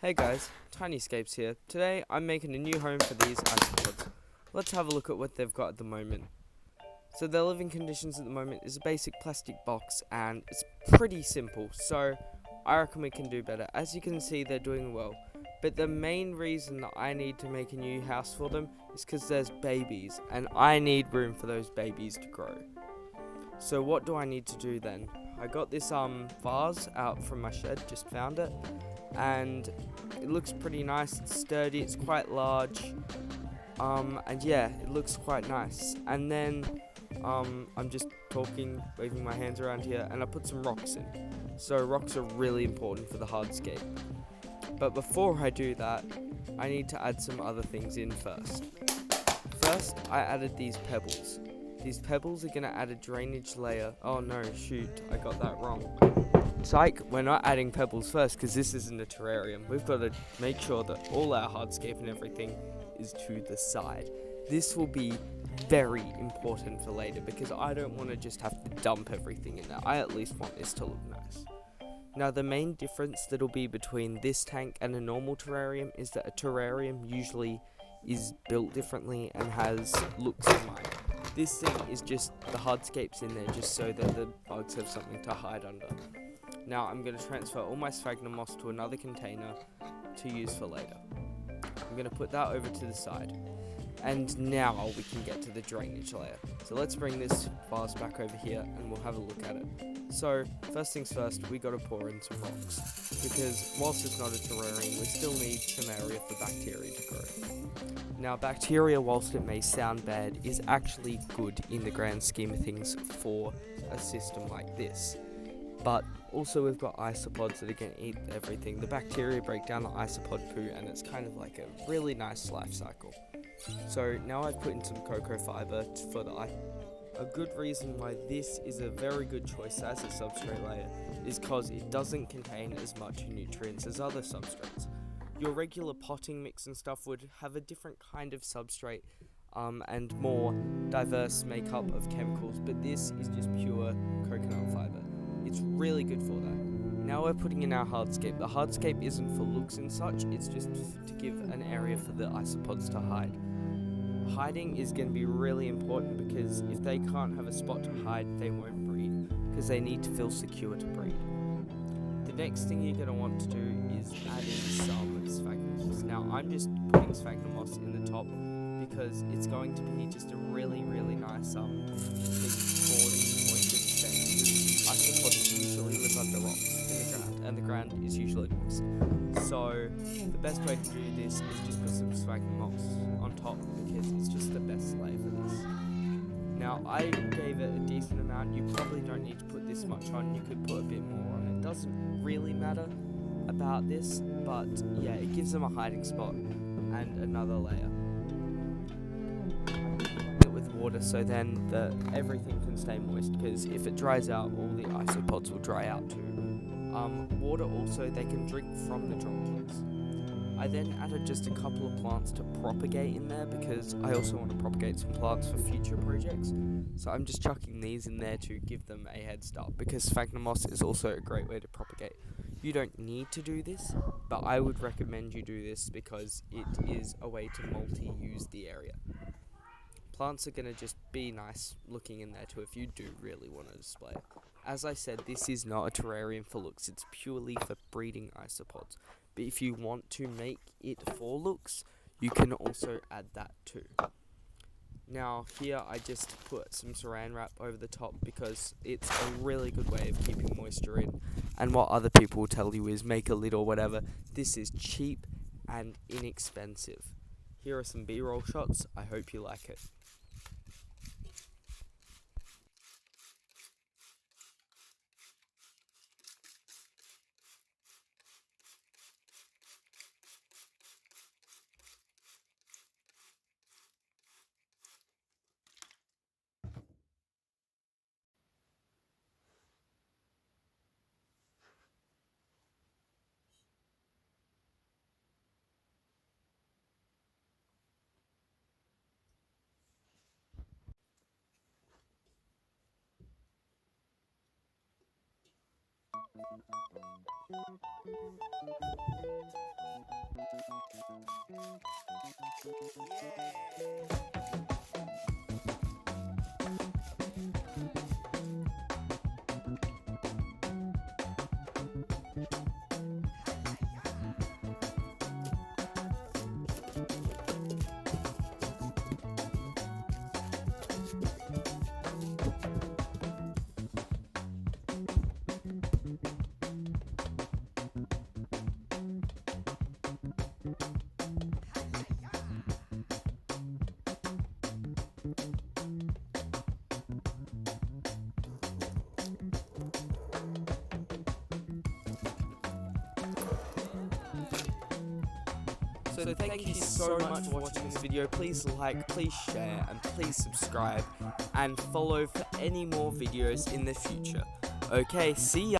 Hey guys, Tinyscapes here. Today I'm making a new home for these isopods. Let's have a look at what they've got at the moment. So their living conditions at the moment is a basic plastic box and it's pretty simple, so I reckon we can do better. As you can see, they're doing well. But the main reason that I need to make a new house for them is because there's babies and I need room for those babies to grow. So what do I need to do then? I got this vase out from my shed, just found it, and it looks pretty nice. It's sturdy, it's quite large, and yeah, it looks quite nice. And then I'm just talking, waving my hands around here, and I put some rocks in. So rocks are really important for the hardscape. But before I do that, I need to add some other things in first. First, I added these pebbles. These pebbles are going to add a drainage layer. Oh no, shoot, I got that wrong. Psych, we're not adding pebbles first because this isn't a terrarium. We've got to make sure that all our hardscape and everything is to the side. This will be very important for later because I don't want to just have to dump everything in there. I at least want this to look nice. Now the main difference that'll be between this tank and a normal terrarium is that a terrarium usually is built differently and has looks in mind. This thing is just the hardscapes in there just so that the bugs have something to hide under. Now I'm going to transfer all my sphagnum moss to another container to use for later. I'm going to put that over to the side. And now we can get to the drainage layer. So let's bring this vase back over here and we'll have a look at it. So first things first, we got to pour in some rocks. Because whilst it's not a terrarium, we still need some area for bacteria to grow. Now bacteria, whilst it may sound bad, is actually good in the grand scheme of things for a system like this. But also we've got isopods that are going to eat everything. The bacteria break down the isopod poo and it's kind of like a really nice life cycle. So now I've put in some cocoa fiber for the A good reason why this is a very good choice as a substrate layer is because it doesn't contain as much nutrients as other substrates. Your regular potting mix and stuff would have a different kind of substrate and more diverse makeup of chemicals, but this is just pure coconut fiber. It's really good for that. Now we're putting in our hardscape. The hardscape isn't for looks and such, it's just to give an area for the isopods to hide. Hiding is going to be really important because if they can't have a spot to hide, they won't breed because they need to feel secure to breed. The next thing you're going to want to do is add in some sphagnum moss. Now I'm just putting sphagnum moss in the top because it's going to be just a really nice thing for these moisture suspensions. Isopods usually live under rocks in the ground and the ground is usually moist. So the best way to do this is just put some sphagnum moss on top because it's just the best layer for this. Now I gave it a decent amount. You probably don't need to put this much on. You could put a bit more on. It doesn't really matter about this, but yeah, it gives them a hiding spot and another layer. It with water so then everything can stay moist because if it dries out, all the isopods will dry out too. Water also, they can drink from the droplets. I then added just a couple of plants to propagate in there because I also want to propagate some plants for future projects. So I'm just chucking these in there to give them a head start because sphagnum moss is also a great way to propagate. You don't need to do this, but I would recommend you do this because it is a way to multi-use the area. Plants are going to just be nice looking in there too if you do really want to display it. As I said, this is not a terrarium for looks, it's purely for breeding isopods. But if you want to make it for looks, you can also add that too. Now here I just put some saran wrap over the top because it's a really good way of keeping moisture in. And what other people will tell you is make a lid or whatever. This is cheap and inexpensive. Here are some B-roll shots, I hope you like it. So thank you so much for watching this video. Please like, please share, and please subscribe, and follow for any more videos in the future. Okay, see ya!